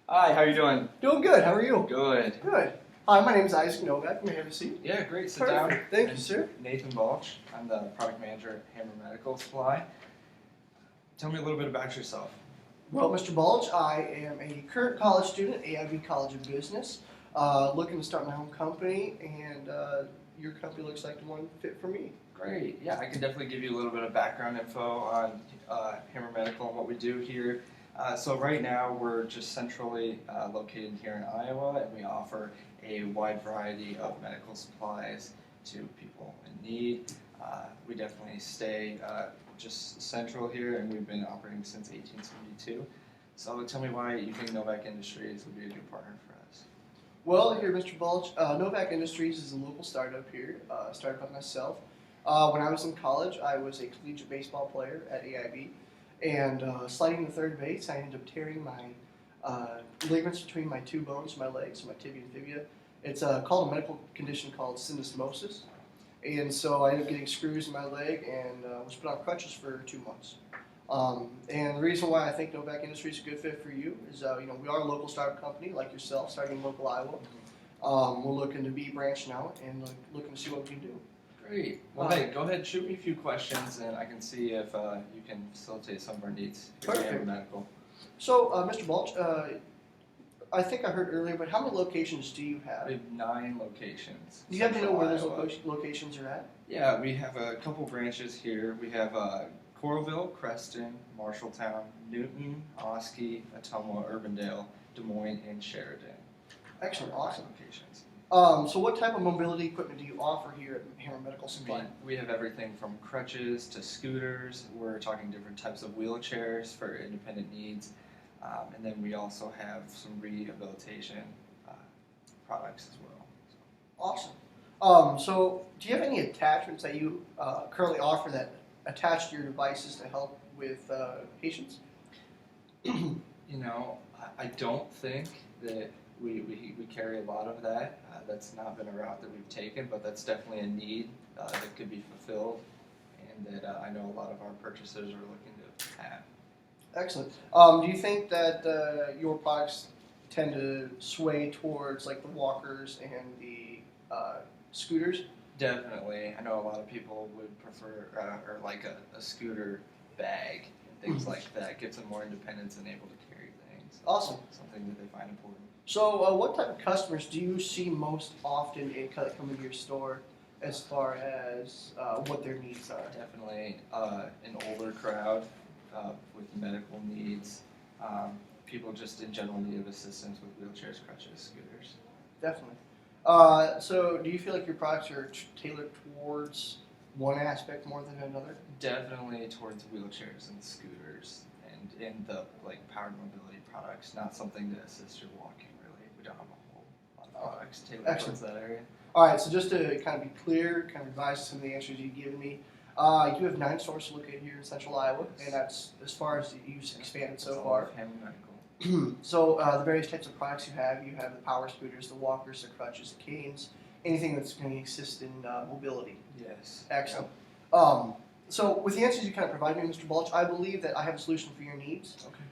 Hi, how you doing? Doing good. How are you? Good. Good. Hi, my name is Isaac Novak. May I have a seat? Yeah, great. Sit Perfect. down. Thank you, sir. Nathan Balch. I'm the product manager at Hammer Medical Supply. Tell me a little bit about yourself. Well, Mr. Balch, I am a current college student at AIB College of Business, looking to start my own company, and your company looks like the one fit for me. Great. Yeah, I can definitely give you a little bit of background info on Hammer Medical and what we do here. So right now we're just centrally located here in Iowa, and we offer a wide variety of medical supplies to people in need. We definitely stay just central here, and we've been operating since 1872. So tell me why you think Novak Industries would be a good partner for us. Well, here, Mr. Balch, Novak Industries is a local startup here, started by myself. When I was in college, I was a collegiate baseball player at AIB, and sliding to third base, I ended up tearing my ligaments between my two bones, my legs, my tibia and fibula. It's called a medical condition called syndesmosis, and so I ended up getting screws in my leg and was put on crutches for 2 months. And the reason why I think Novak Industries is a good fit for you is, we are a local startup company like yourself, starting in local Iowa. We're looking to be branching out and looking to see what we can do. Great. Well, hey, go ahead, shoot me a few questions, and I can see if you can facilitate some of our needs here at Hammer Medical. So, Mr. Balch, I think I heard earlier, but how many locations do you have? We have 9 locations. Do you happen to know where those locations are at? Yeah, we have a couple branches here. We have Coralville, Creston, Marshalltown, Newton, Oskey, Ottumwa, Urbandale, Des Moines, and Sheridan. Excellent, awesome. Locations. So what type of mobility equipment do you offer here at Hammer Medical Supply? We have everything from crutches to scooters. We're talking different types of wheelchairs for independent needs. And then we also have some rehabilitation products as well. Awesome. So do you have any attachments that you currently offer that attach to your devices to help with patients? I don't think that we carry a lot of that. That's not been a route that we've taken, but that's definitely a need that could be fulfilled, and that I know a lot of our purchasers are looking to have. Excellent. Do you think that your products tend to sway towards like the walkers and the scooters? Definitely. I know a lot of people would prefer or like a scooter bag and things like that. Gives them more independence and able to carry things. Awesome. Something that they find important. So what type of customers do you see most often come into your store as far as what their needs are? Definitely an older crowd with medical needs. People just in general need of assistance with wheelchairs, crutches, scooters. Definitely. So do you feel like your products are tailored towards one aspect more than another? Definitely towards wheelchairs and scooters and the powered mobility products, not something to assist your walking really. We don't have a whole lot of products tailored towards that area. All right, so just to kind of be clear, kind of revise some of the answers you've given me, you have 9 stores located here in Central Iowa, and that's as far as you've expanded so far. Hammer Medical. So the various types of products you have the power scooters, the walkers, the crutches, the canes, anything that's going to assist in mobility. Yes. Excellent. So with the answers you kind of provided me, Mr. Balch, I believe that I have a solution for your needs. Okay.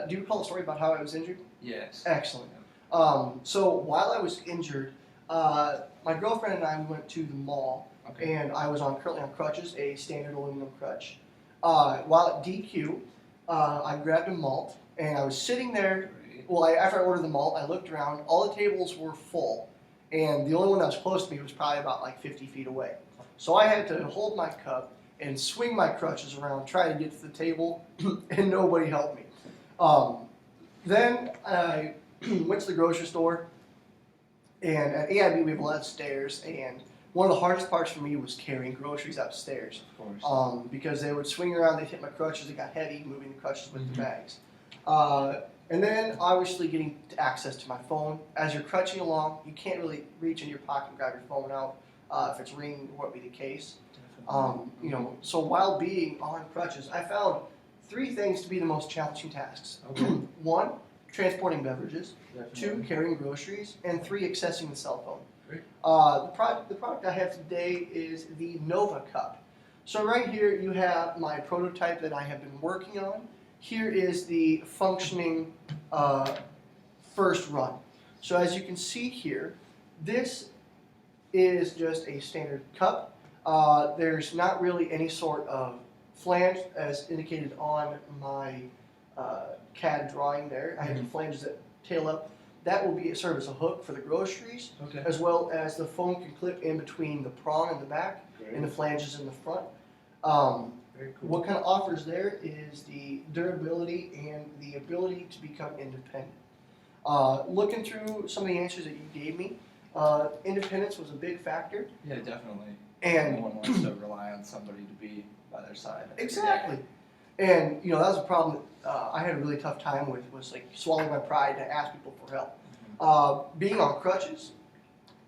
Do you recall the story about how I was injured? Yes. Excellent. So while I was injured, my girlfriend and I went to the mall, and I was currently on crutches, a standard aluminum crutch. While at DQ, I grabbed a malt, and I was sitting there. Well, after I ordered the malt, I looked around. All the tables were full, and the only one that was close to me was probably about 50 feet away. So I had to hold my cup and swing my crutches around, try to get to the table, and nobody helped me. Then I went to the grocery store, and at AIB we have a lot of stairs, and one of the hardest parts for me was carrying groceries upstairs. Of course. Because they would swing around, they'd hit my crutches, it got heavy, moving the crutches with the bags. And then obviously getting access to my phone. As you're crutching along, you can't really reach in your pocket and grab your phone out. If it's ringing, it won't be the case. So while being on crutches, I found 3 things to be the most challenging tasks. Okay. 1, transporting beverages. Definitely. 2, carrying groceries. And 3, accessing the cell phone. Great. The product I have today is the Nova Cup. So right here you have my prototype that I have been working on. Here is the functioning first run. So as you can see here, this is just a standard cup. There's not really any sort of flange as indicated on my CAD drawing there. I have the flanges that tail up. That will be serve as a hook for the groceries, as well as the foam can clip in between the prong in the back and the flanges in the front. Very cool. What kind of offers there is the durability and the ability to become independent. Looking through some of the answers that you gave me, independence was a big factor. Yeah, definitely. And no one wants to rely on somebody to be by their side. exactly. And that was a problem that I had a really tough time with, was like swallowing my pride to ask people for help. Being on crutches,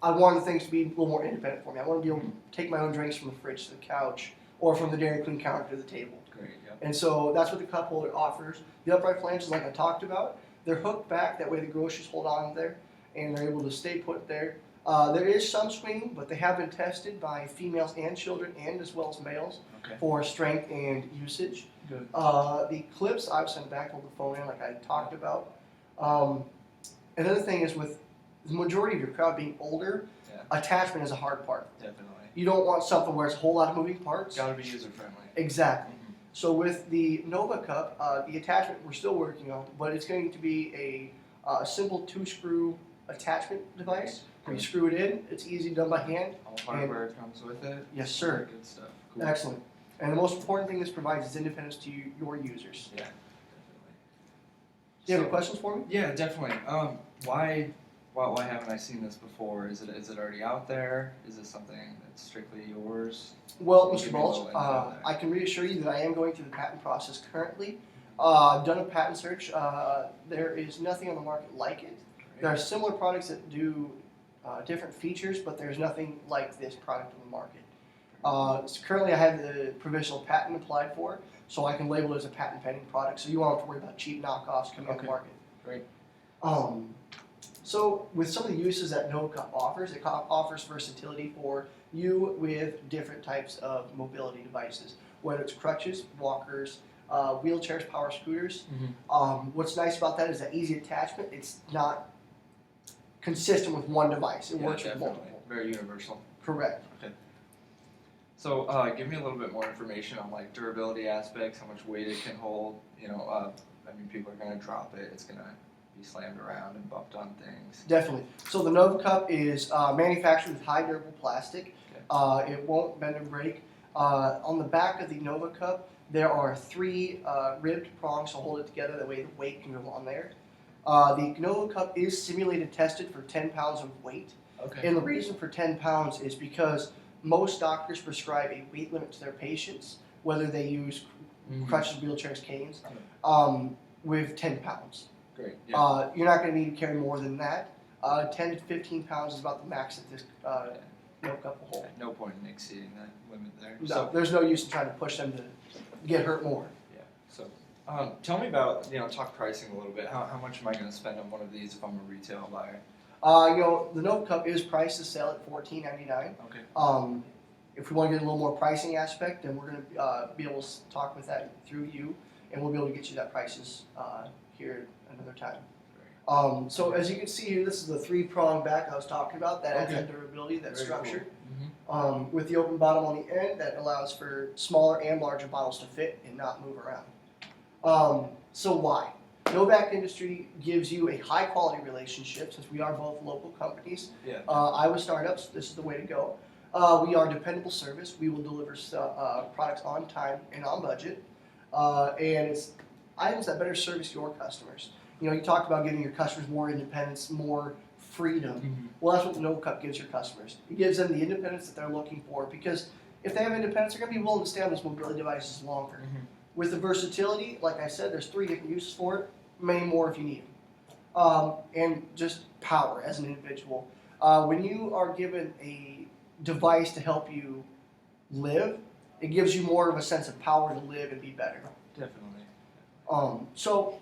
I wanted things to be a little more independent for me. I wanted to be able to take my own drinks from the fridge to the couch or from the Dairy Queen counter to the table. Great, yep. And so that's what the cup holder offers. The upright flanges, like I talked about, they're hooked back. That way the groceries hold on there and they're able to stay put there. There is some swinging, but they have been tested by females and children and as well as males for strength and usage. Good. The clips, obviously on the back hold the phone in like I talked about. Another thing is with the majority of your crowd being older, attachment is a hard part. Definitely. You don't want something where it's a whole lot of moving parts. Got to be user friendly. Exactly. So with the Nova Cup, the attachment we're still working on, but it's going to be a simple 2-screw attachment device. Where you screw it in, it's easy done by hand. All hardware comes with it. Yes, sir. Good stuff. Cool. Excellent. And the most important thing this provides is independence to your users. Yeah, definitely. Do you have any questions for me? Yeah, definitely. Why haven't I seen this before? Is it already out there? Is this something that's strictly yours? Well, Give Mr. me a Balch, little info there. I can reassure you that I am going through the patent process currently. I've done a patent search. There is nothing on the market like it. There are similar products that do different features, but there's nothing like this product on the market. So currently I have the provisional patent applied for, so I can label it as a patent pending product, so you won't have to worry about cheap knockoffs coming on the market. Great. So with some of the uses that Novak offers, it offers versatility for you with different types of mobility devices, whether it's crutches, walkers, wheelchairs, power scooters. What's nice about that is that easy attachment. It's not consistent with one device. It works with multiple. Very universal. Correct. Okay. So give me a little bit more information on like durability aspects, how much weight it can hold. I mean, people are going to drop it. It's going to be slammed around and bumped on things. Definitely. So the Nova Cup is manufactured with high durable plastic. It won't bend or break. On the back of the Nova Cup, there are 3 ribbed prongs to hold it together. That way the weight can go on there. The Nova Cup is simulated tested for 10 pounds of weight. And the reason for 10 pounds is because most doctors prescribe a weight limit to their patients, whether they use crutches, wheelchairs, canes, with 10 pounds. Great. Yeah. You're not going to need to carry more than that. 10 to 15 pounds is about the max that this Nova Cup will hold. No point in exceeding that limit there. No, So, there's no use in trying to push them to get hurt more. yeah. So, tell me about, talk pricing a little bit. How much am I going to spend on one of these if I'm a retail buyer? The Nova Cup is priced to sell at $14.99. Okay. If we want to get a little more pricing aspect, then we're going to be able to talk with that through you, and we'll be able to get you that prices here another time. So as you can see here, this is the 3-prong back I was talking about. That adds that durability, that Very structure. Cool. With the open bottom on the end, that allows for smaller and larger bottles to fit and not move around. So why? Novak Industry gives you a high quality relationship, since we are both local companies. Yeah. Iowa startups, this is the way to go. We are dependable service. We will deliver products on time and on budget. And it's items that better service your customers. You talked about giving your customers more independence, more freedom. Well, that's what the Nova Cup gives your customers. It gives them the independence that they're looking for, because if they have independence, they're going to be willing to stay on those mobility devices longer. With the versatility, like I said, there's 3 different uses for it, many more if you need them. And just power as an individual. When you are given a device to help you live, it gives you more of a sense of power to live and be better. Definitely. So,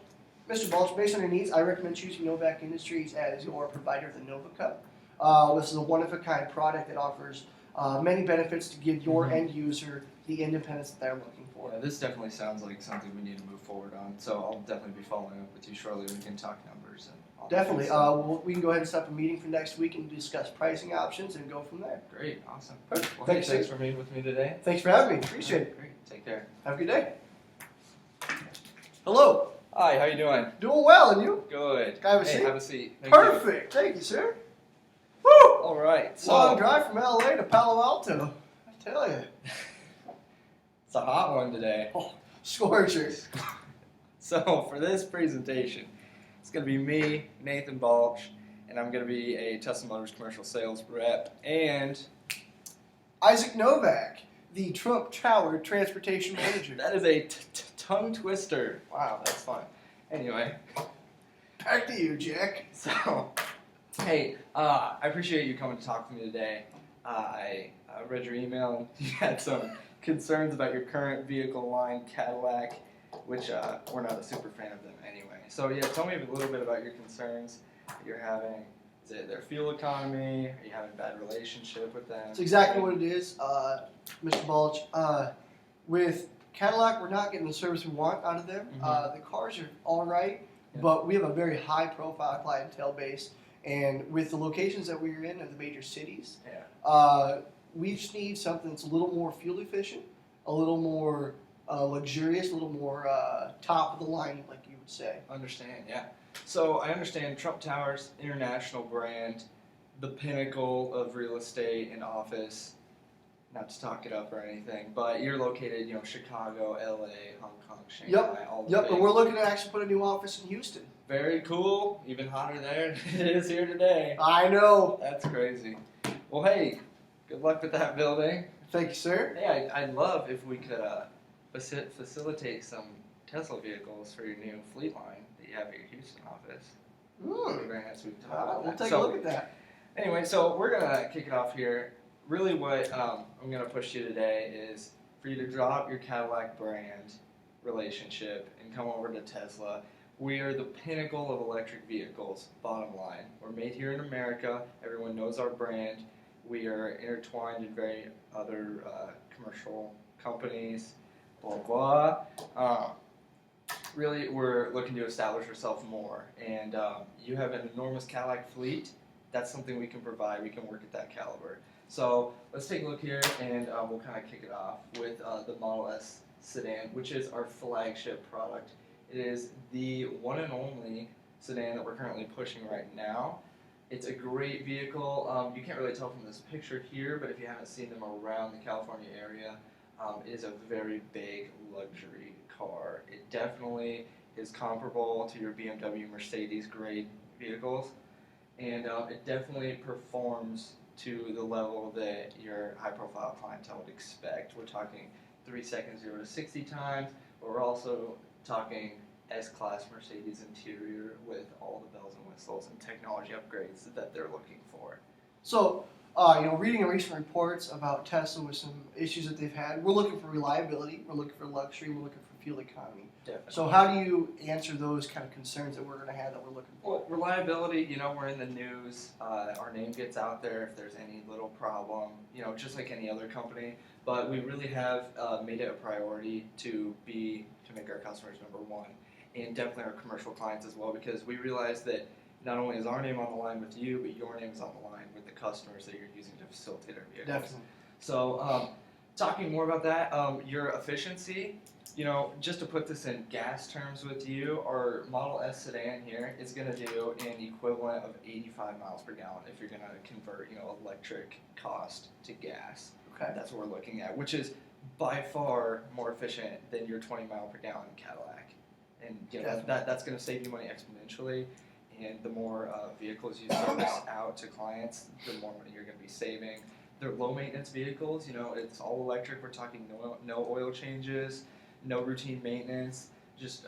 Mr. Balch, based on your needs, I recommend choosing Novak Industries as your provider of the Nova Cup. This is a one-of-a-kind product that offers many benefits to give your end user the independence that they're looking for. Yeah, this definitely sounds like something we need to move forward on. So I'll definitely be following up with you shortly. We can talk numbers and Definitely. We can go ahead and set up a meeting for next week and discuss pricing options and go from there. Great, awesome. Perfect. Well, Thanks, thanks for meeting with me today. Thanks for having me. Appreciate it. Great, take care. Have a good day. Hello. Hi, how you doing? Doing well, and you? Good. Can I have a Hey, seat? have a seat. Thank you. Perfect. Thank you, sir. Woo! All right, so Long drive from LA to Palo Alto. I tell you. it's a hot one today. Oh, scorchers. So for this presentation, it's going to be me, Nathan Balch, and I'm going to be a Tesla Motors commercial sales rep. And Isaac Novak, the Trump Tower transportation manager. that is a tongue twister. Wow. That's fun. Anyway, Back to you, Jack. so hey, I appreciate you coming to talk to me today. I read your email and you had some concerns about your current vehicle line, Cadillac, which we're not a super fan of them anyway. So yeah, tell me a little bit about your concerns that you're having. Is it their fuel economy? Are you having a bad relationship with them? That's exactly what it is, Mr. Balch. With Cadillac, we're not getting the service we want out of them. Mhm. The cars are all right, Yeah. but we have a very high-profile clientele base, and with the locations that we're in the major cities, we just need something that's a little more fuel efficient, a little more luxurious, a little more top of the line, like you would say. Understand, yeah. So I understand Trump Towers, international brand, the pinnacle of real estate and office. Not to talk it up or anything, but you're located, Chicago, LA, Hong Kong, Shanghai, all the Yep, big. and we're looking to actually put a new office in Houston. Very cool. Even hotter there than it is here today. I know. That's crazy. Well, hey, good luck with that building. Thank you, sir. Hey, I'd love if we could facilitate some Tesla vehicles for your new fleet line that you have at your Houston office. It'd be very nice we can talk about We'll that. take So, a look at that. Anyway, so we're gonna kick it off here. Really, what I'm gonna push you today is for you to drop your Cadillac brand relationship and come over to Tesla. We are the pinnacle of electric vehicles. Bottom line, we're made here in America. Everyone knows our brand. We are intertwined in very other commercial companies. Blah blah. Really, we're looking to establish ourselves more. And you have an enormous Cadillac fleet. That's something we can provide. We can work at that caliber. So let's take a look here, and we'll kind of kick it off with the Model S sedan, which is our flagship product. It is the one and only sedan that we're currently pushing right now. It's a great vehicle. You can't really tell from this picture here, but if you haven't seen them around the California area, it is a very big luxury car. It definitely is comparable to your BMW, Mercedes grade vehicles, and it definitely performs to the level that your high-profile clientele would expect. We're talking 3 seconds 0 to 60 times, but we're also talking S-Class Mercedes interior with all the bells and whistles and technology upgrades that they're looking for. So, reading recent reports about Tesla with some issues that they've had, we're looking for reliability, we're looking for luxury, we're looking for fuel economy. Definitely. So how do you answer those kind of concerns that we're going to have that we're looking for? Well, reliability, we're in the news. Our name gets out there if there's any little problem, just like any other company. But we really have made it a priority to make our customers number one, and definitely our commercial clients as well, because we realize that not only is our name on the line with you, but your name is on the line with the customers that you're using to facilitate our vehicles. Definitely. So, talking more about that, your efficiency. Just to put this in gas terms with you, our Model S sedan here is going to do an equivalent of 85 miles per gallon if you're going to convert, electric cost to gas. Okay. That's what we're looking at, which is by far more efficient than your 20 mile per gallon Cadillac. And that's going to save you money exponentially. And the more vehicles you service out to clients, the more money you're going to be saving. They're low maintenance vehicles. It's all electric. We're talking no oil changes, no routine maintenance, just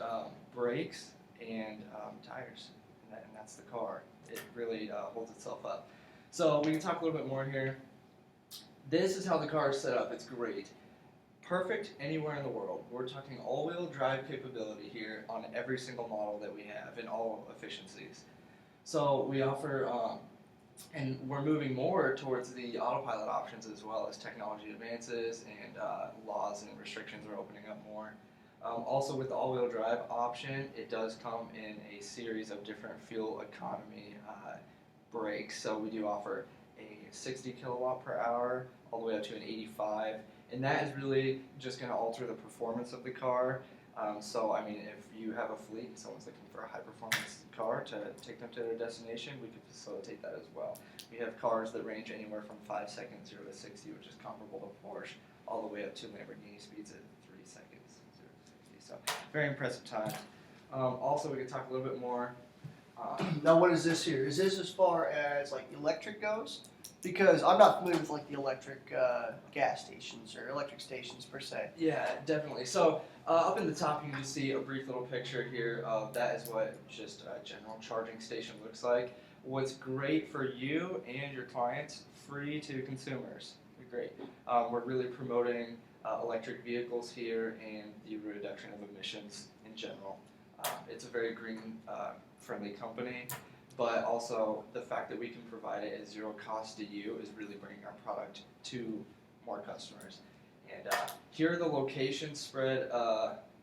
brakes and tires, and that's the car. It really holds itself up. So we can talk a little bit more here. This is how the car is set up. It's great. Perfect anywhere in the world. We're talking all-wheel drive capability here on every single model that we have in all efficiencies. So we offer, and we're moving more towards the autopilot options as well as technology advances and laws and restrictions are opening up more. Also, with the all-wheel drive option, it does come in a series of different fuel economy brakes. So we do offer a 60 kilowatt per hour all the way up to an 85, and that is really just going to alter the performance of the car. So, I mean, if you have a fleet and someone's looking for a high-performance car to take them to their destination, we can facilitate that as well. We have cars that range anywhere from 5 seconds 0 to 60, which is comparable to Porsche, all the way up to Lamborghini speeds at 3 seconds 0 to 60. So, very impressive times. Also, we could talk a little bit more. Now, what is this here? Is this as far as like electric goes? Because I'm not familiar with like the electric gas stations or electric stations per se. Yeah, definitely. So up in the top, you can just see a brief little picture here of that is what just a general charging station looks like. What's great for you and your clients, free to consumers. Great. We're really promoting electric vehicles here and the reduction of emissions in general. It's a very green friendly company, but also the fact that we can provide it at zero cost to you is really bringing our product to more customers. And here are the locations spread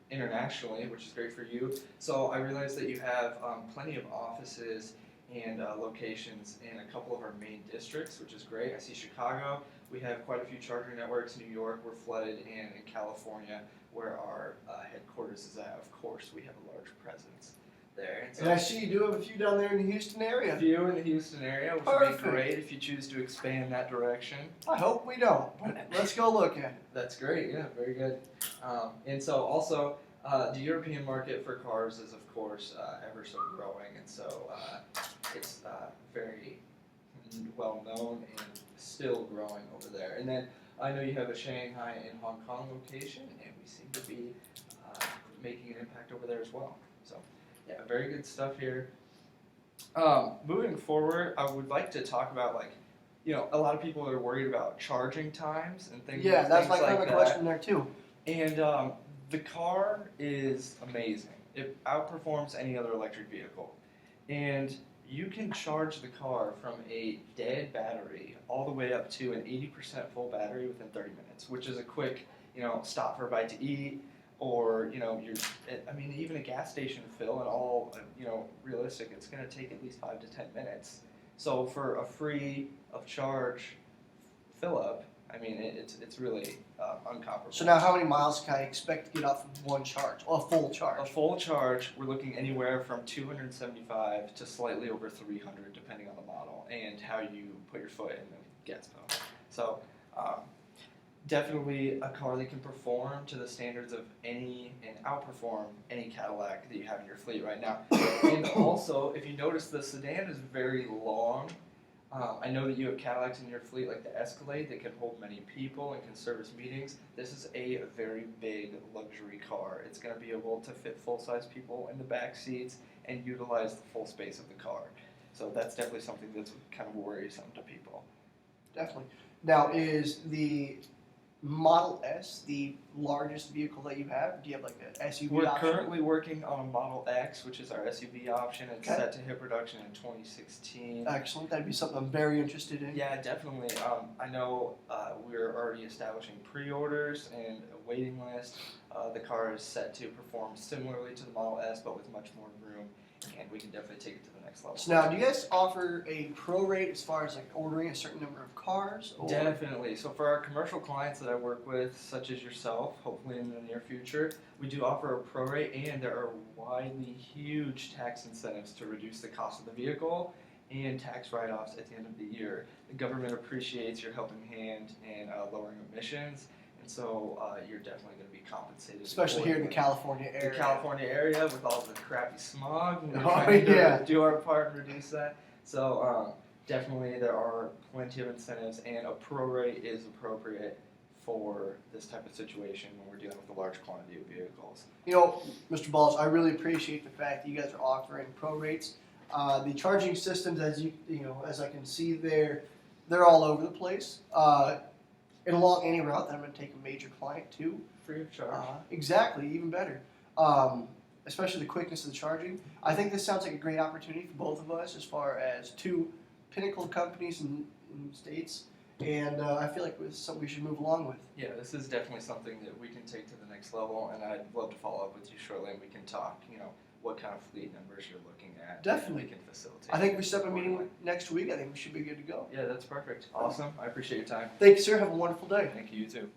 internationally, which is great for you. So I realize that you have plenty of offices and locations in a couple of our main districts, which is great. I see Chicago. We have quite a few charging networks. New York, we're flooded, and in California, where our headquarters is at, of course, we have a large presence there. And I see you do have a few down there in the Houston area. A few in the Houston area, which would be great if you choose to expand that direction. I hope we don't, but let's go look at it. That's great, yeah, very good. And so also, the European market for cars is, of course, ever so growing, and so it's very well known and still growing over there. And then I know you have a Shanghai and Hong Kong location, and we seem to be making an impact over there as well. So, yeah, very good stuff here. Moving forward, I would like to talk about, like, you know, a lot of people are worried about charging times and things. Yeah, that's things my kind like of question there too. And the car is amazing. It outperforms any other electric vehicle. And you can charge the car from a dead battery all the way up to an 80% full battery within 30 minutes, which is a quick, you know, stop for a bite to eat, or, you know, I mean, even a gas station fill and all, you know, realistic, it's going to take at least 5 to 10 minutes. So for a free of charge fill up, I mean, it's really uncomparable. So now how many miles can I expect to get off of one charge, or a full charge? A full charge, we're looking anywhere from 275 to slightly over 300, depending on the model and how you put your foot in the gas pedal. So definitely a car that can perform to the standards of any and outperform any Cadillac that you have in your fleet right now. And also, if you notice, the sedan is very long. I know that you have Cadillacs in your fleet like the Escalade that can hold many people and can service meetings. This is a very big luxury car. It's going to be able to fit full-size people in the back seats and utilize the full space of the car. So that's definitely something that's kind of worrisome to people. Definitely. Now, is the Model S the largest vehicle that you have? Do you have like an SUV We're option? currently working on Model X, which is our SUV option. It's Okay. set to hit production in 2016. Excellent. That'd be something I'm very interested in. Yeah, definitely. I know we're already establishing pre-orders and a waiting list. The car is set to perform similarly to the Model S, but with much more room, and we can definitely take it to the next level. So now, do you guys offer a prorate as far as like ordering a certain number of cars? Or? Definitely. So for our commercial clients that I work with, such as yourself, hopefully in the near future, we do offer a prorate, and there are widely huge tax incentives to reduce the cost of the vehicle and tax write-offs at the end of the year. The government appreciates your helping hand in lowering emissions, and so you're definitely going to be compensated. Especially here in the accordingly. California area. The California area with all the crappy smog, and we're Oh, trying yeah. to do our part and reduce that. So definitely there are plenty of incentives, and a prorate is appropriate for this type of situation when we're dealing with a large quantity of vehicles. You know, Mr. Balch, I really appreciate the fact that you guys are offering prorates. The charging systems, as I can see there, they're all over the place. And along any route that I'm going to take a major client to. Free of charge. Exactly, even better. Especially the quickness of the charging. I think this sounds like a great opportunity for both of us as far as two pinnacle companies in states. and I feel like it's something we should move along with. Yeah, this is definitely something that we can take to the next level, and I'd love to follow up with you shortly, and we can talk, what kind of fleet numbers you're looking at. Definitely. And we can facilitate. I think if we set up a meeting next week, I think we should be good to go. Yeah, that's perfect. Awesome. I appreciate your time. Thank you, sir. Have a wonderful day. Thank you, you too.